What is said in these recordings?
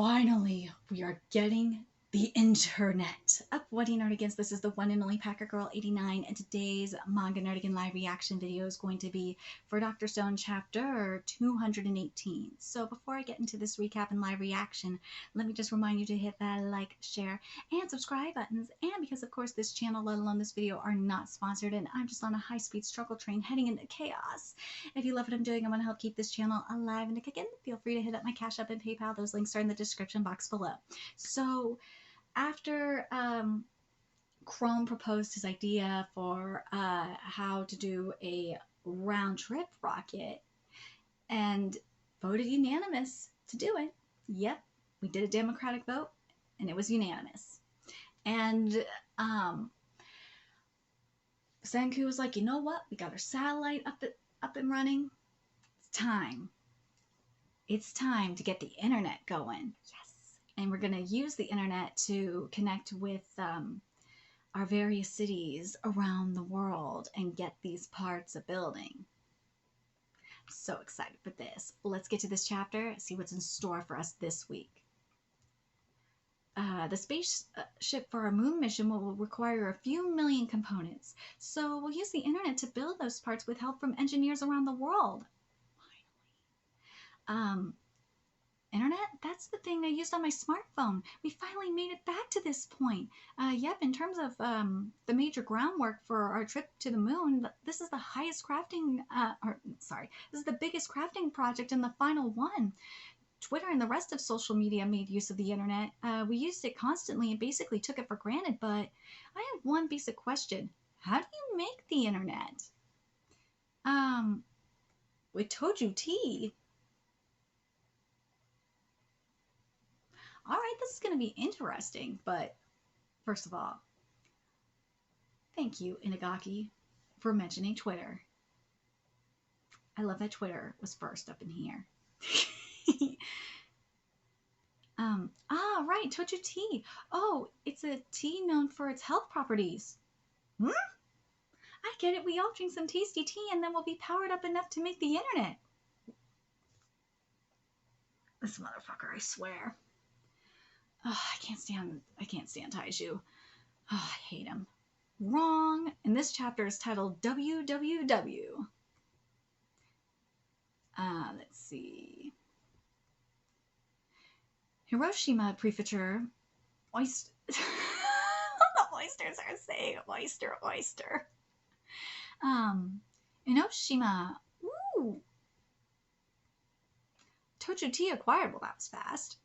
Finally, we are getting the internet. Up, What Nerdigans? This is the one and only Packer Girl 89, and today's Manga Nerdigan live reaction video is going to be for Dr. Stone chapter 218. So before I get into this recap and live reaction, let me just remind you to hit that like, share, and subscribe buttons. And because of course this channel, let alone this video, are not sponsored, and I'm just on a high-speed struggle train heading into chaos. If you love what I'm doing, I'm going to help keep this channel alive and kicking. Feel free to hit up my Cash App and PayPal. Those links are in the description box below. So after Chrome proposed his idea for how to do a round-trip rocket and voted unanimous to do it. Yep, we did a democratic vote, and it was unanimous. And Senku was like, you know what? We got our satellite up and running. It's time. It's time to get the internet going. Yes. And we're going to use the internet to connect with our various cities around the world and get these parts of building. I'm so excited for this. Let's get to this chapter, see what's in store for us this week. The spaceship for our moon mission will require a few million components, so we'll use the internet to build those parts with help from engineers around the world. Finally. Internet? That's the thing I used on my smartphone. We finally made it back to this point. Yep, in terms of the major groundwork for our trip to the moon, this is the highest crafting, this is the biggest crafting project and the final one. Twitter and the rest of social media made use of the internet. We used it constantly and basically took it for granted, but I have one basic question. How do you make the internet? With Toju tea. All right, this is going to be interesting, but first of all, thank you, Inagaki, for mentioning Twitter. I love that Twitter was first up in here. Right, Toju tea. Oh, it's a tea known for its health properties. I get it. We all drink some tasty tea and then we'll be powered up enough to make the internet. This motherfucker, I swear. Oh, I can't stand Taiju. Oh, I hate him. Wrong. And this chapter is titled WWW. Let's see. Hiroshima Prefecture. Oyster. The oysters are saying oyster. Enoshima. Ooh. Toju tea acquired. Well, that was fast.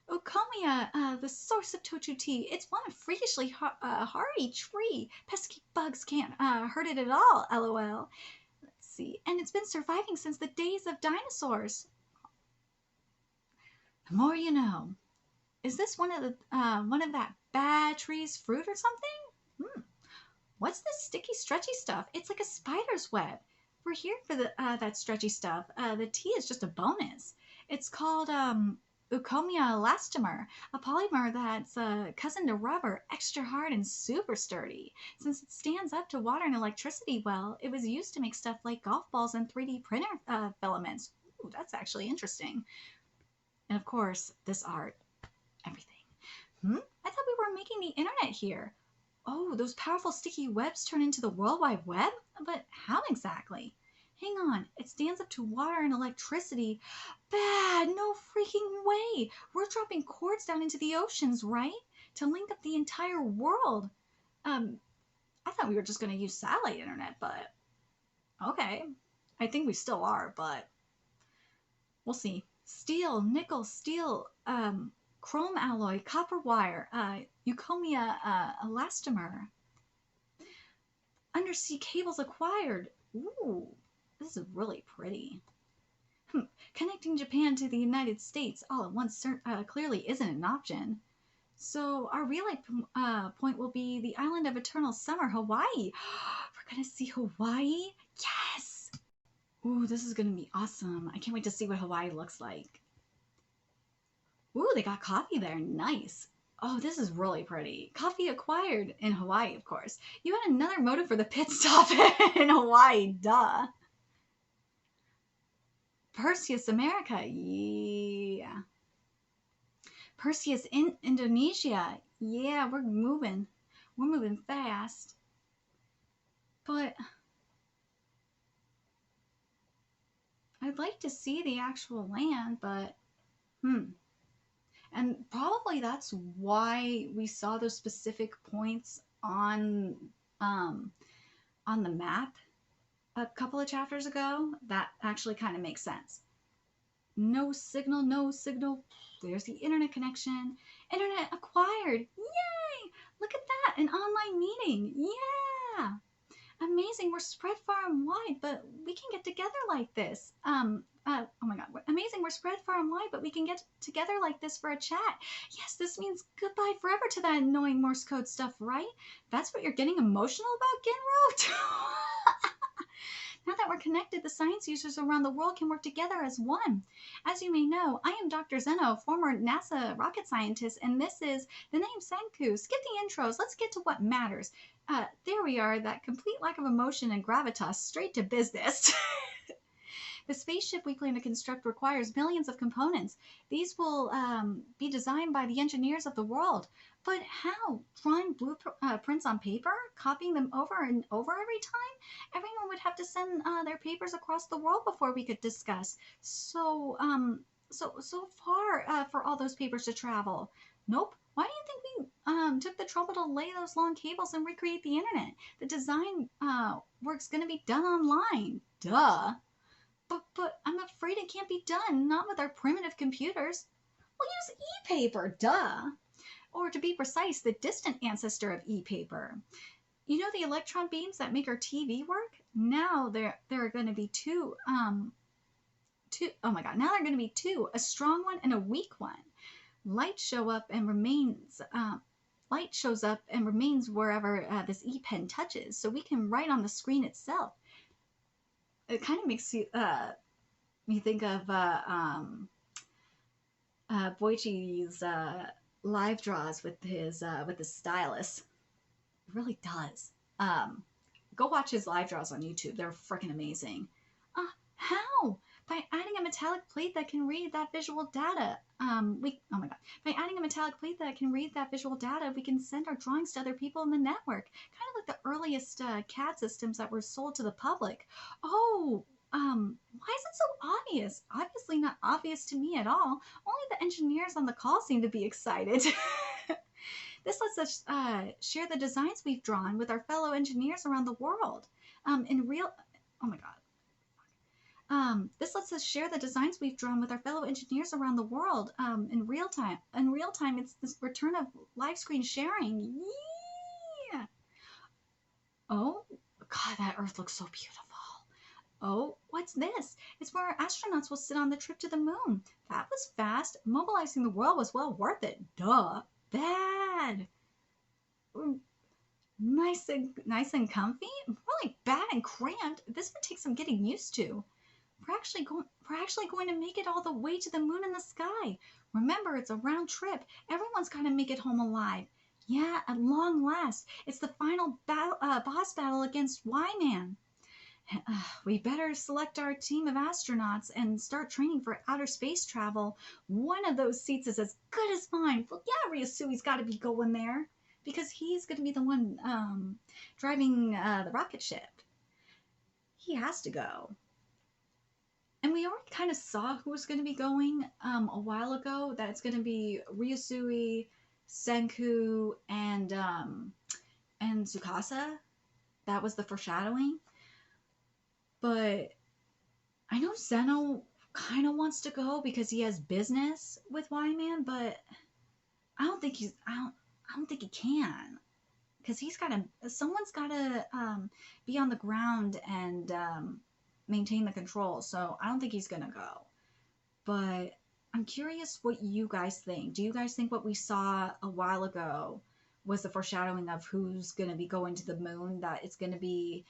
Okomiya, the source of Toju tea. It's one of freakishly hardy tree. Pesky bugs can't hurt it at all, lol. Let's see. And it's been surviving since the days of dinosaurs. The more you know. Is this one of that bad tree's fruit or something? What's this sticky, stretchy stuff? It's like a spider's web. We're here for that stretchy stuff. The tea is just a bonus. It's called Eucommia elastomer, a polymer that's cousin to rubber, extra hard and super sturdy. Since it stands up to water and electricity well, it was used to make stuff like golf balls and 3D printer filaments. Ooh, that's actually interesting. And of course, this art. Everything. I thought we were making the internet here. Oh, those powerful sticky webs turn into the World Wide Web? But how exactly? Hang on, it stands up to water and electricity. Bad, no freaking way. We're dropping cords down into the oceans, right? To link up the entire world. I thought we were just going to use satellite internet, but okay. I think we still are, but we'll see. Steel, nickel, steel, chrome alloy, copper wire, Eucommia elastomer. Undersea cables acquired. Ooh, this is really pretty. Connecting Japan to the United States all at once clearly isn't an option. So our relay point will be the island of eternal summer, Hawaii. We're going to see Hawaii? Yes! Ooh, this is going to be awesome. I can't wait to see what Hawaii looks like. Ooh, they got coffee there. Nice. Oh, this is really pretty. Coffee acquired in Hawaii, of course. You had another motive for the pit stop in Hawaii, duh. Perseus America, yeah. Perseus in Indonesia. Yeah, we're moving. We're moving fast. But I'd like to see the actual land, but hmm. And probably that's why we saw those specific points um on the map a couple of chapters ago. That actually kind of makes sense. No signal, no signal. There's the internet connection. Internet acquired. Yay! Look at that, an online meeting. Yeah. Amazing. We're spread far and wide, but we can get together like this. Oh my God. Amazing. We're spread far and wide, but we can get together like this for a chat. Yes, this means goodbye forever to that annoying Morse code stuff, right? That's what you're getting emotional about, Ginro? Now that we're connected, the science users around the world can work together as one. As you may know, I am Dr. Zeno, former NASA rocket scientist, and this is the name Senku. Skip the intros. Let's get to what matters. There we are, that complete lack of emotion and gravitas, straight to business. The spaceship we plan to construct requires millions of components. These will be designed by the engineers of the world. But how? Drawing blueprints on paper? Copying them over and over every time? Everyone would have to send their papers across the world before we could discuss. So far for all those papers to travel. Nope. Why do you think we took the trouble to lay those long cables and recreate the internet? The design work's going to be done online. Duh. But I'm afraid it can't be done, not with our primitive computers. We'll use e-paper, duh. Or to be precise, the distant ancestor of e-paper. You know the electron beams that make our TV work? Now there are going to be two, oh my God, now there are going to be two, a strong one and a weak one. Light shows up and remains wherever this e-pen touches, so we can write on the screen itself. It kind of makes you think of Boichi's live draws with his stylus. It really does. Go watch his live draws on YouTube. They're freaking amazing. How? By adding a metallic plate that can read that visual data. Oh my God. By adding a metallic plate that can read that visual data, we can send our drawings to other people in the network. Kind of like the earliest CAD systems that were sold to the public. Oh, why is it so obvious? Obviously not obvious to me at all. Only the engineers on the call seem to be excited. This lets us share the designs we've drawn with our fellow engineers around the world. Oh my God. This lets us share the designs we've drawn with our fellow engineers around the world in real time. In real time, it's this return of live screen sharing. Yeah. Oh, God, that Earth looks so beautiful. Oh, what's this? It's where our astronauts will sit on the trip to the moon. That was fast. Mobilizing the world was well worth it. Duh. Bad. Nice and comfy? More like bad and cramped. This would take some getting used to. We're actually going to make it all the way to the moon in the sky. Remember, it's a round trip. Everyone's got to make it home alive. Yeah, at long last. It's the final boss battle against Y-Man. We better select our team of astronauts and start training for outer space travel. One of those seats is as good as mine. Well, yeah, Ryusui's got to be going there because he's going to be the one driving the rocket ship. He has to go. And we already kind of saw who was going to be going a while ago, that it's going to be Ryusui, Senku, and Tsukasa. That was the foreshadowing. But I know Zeno kind of wants to go because he has business with Y-Man, but I don't think he can, because someone's got to be on the ground and maintain the control. So I don't think he's gonna go. But I'm curious what you guys think. Do you guys think what we saw a while ago was the foreshadowing of who's gonna be going to the moon? That it's gonna be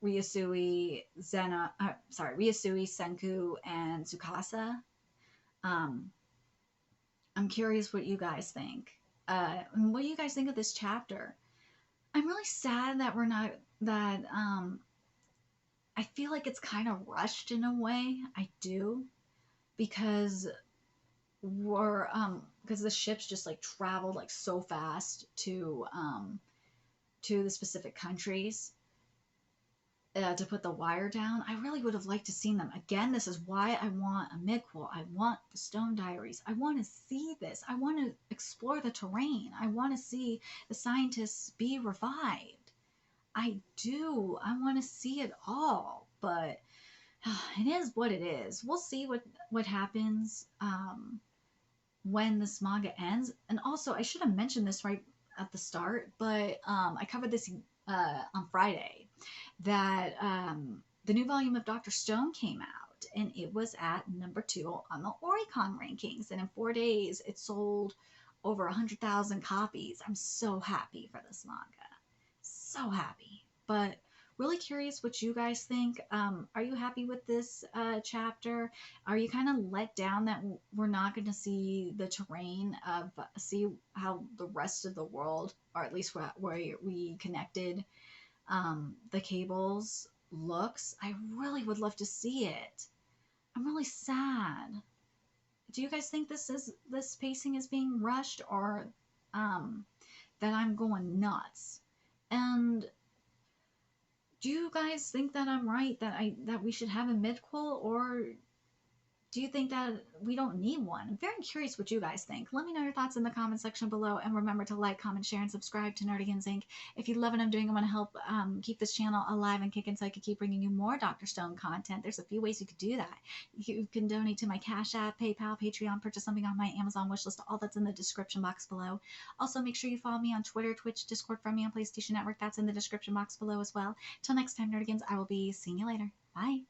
Ryusui, Senku, and Tsukasa. I'm curious what you guys think. What do you guys think of this chapter? I'm really sad that I feel like it's kind of rushed in a way. I do. Because were because the ships just like traveled like so fast to the specific countries to put the wire down. I really would have liked to seen them again. This is why I want a midquel. I want the Stone Diaries. I want to see this. I want to explore the terrain. I want to see the scientists be revived. I do. I want to see it all, but it is what it is. We'll see what happens when this manga ends. And also, I should have mentioned this right at the start, but I covered this on Friday that the new volume of Dr. Stone came out, and it was at number 2 on the Oricon rankings. And in 4 days, it sold over 100,000 copies. I'm so happy for this manga. So happy. But really curious what you guys think. Are you happy with this chapter? Are you kind of let down that we're not going to see the terrain of see how the rest of the world, or at least where we connected the cables looks? I really would love to see it. I'm really sad. Do you guys think this pacing is being rushed, or that I'm going nuts? And do you guys think that I'm right, that we should have a midquel, or do you think that we don't need one? I'm very curious what you guys think. Let me know your thoughts in the comment section below, and remember to like, comment, share, and subscribe to Nerdigans Inc. If you love what I'm doing and want to help keep this channel alive and kicking so I can keep bringing you more Dr. Stone content, there's a few ways you could do that. You can donate to my Cash App, PayPal, Patreon, purchase something on my Amazon wishlist. All that's in the description box below. Also, make sure you follow me on Twitter, Twitch, Discord, friend me on PlayStation Network. That's in the description box below as well. Till next time, Nerdigans, I will be seeing you later. Bye.